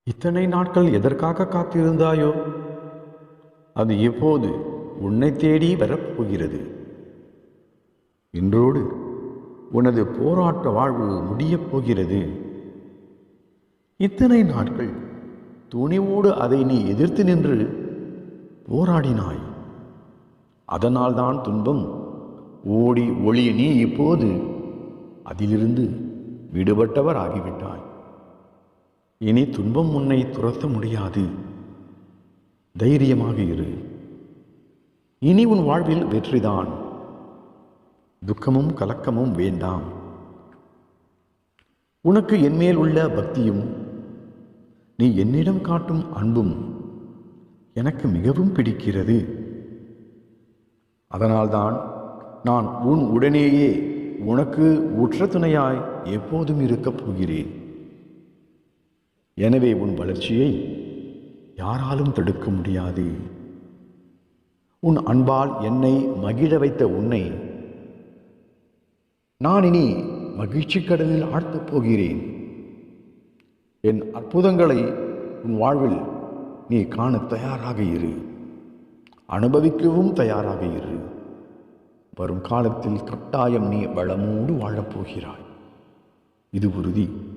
இத்தனை நாட்கள் எதற்காக காத்திருந்தாயோ அது எப்போது உன்னை தேடி வரப்போகிறது. இன்றோடு உனது போராட்ட வாழ்வு முடியப் போகிறது. இத்தனை நாட்கள் துணிவோடு அதை நீ எதிர்த்து நின்று போராடினாய். அதனால்தான் துன்பம் ஓடி ஒளிய நீ இப்போது அதிலிருந்து விடுபட்டவர் ஆகிவிட்டாய். இனி துன்பம் உன்னை துரத்த முடியாது. தைரியமாக இரு. இனி உன் வாழ்வில் வெற்றிதான். துக்கமும் கலக்கமும் வேண்டாம். உனக்கு என்மேல் உள்ள பக்தியும் நீ என்னிடம் காட்டும் அன்பும் எனக்கு மிகவும் பிடிக்கிறது. அதனால்தான் நான் உன் உடனேயே உனக்கு உற்ற துணையாய் எப்போதும் இருக்கப் போகிறேன். எனவே உன் வளர்ச்சியை யாராலும் தடுக்க முடியாது. உன் அன்பால் என்னை மகிழ வைத்த உன்னை நான் இனி மகிழ்ச்சி கடலில் ஆழ்த்தப் போகிறேன். என் அற்புதங்களை உன் வாழ்வில் நீ காண தயாராக இரு. அனுபவிக்கவும் தயாராக இரு. வரும் காலத்தில் கட்டாயம் நீ வளமோடு வாழப்போகிறாய். இது உறுதி.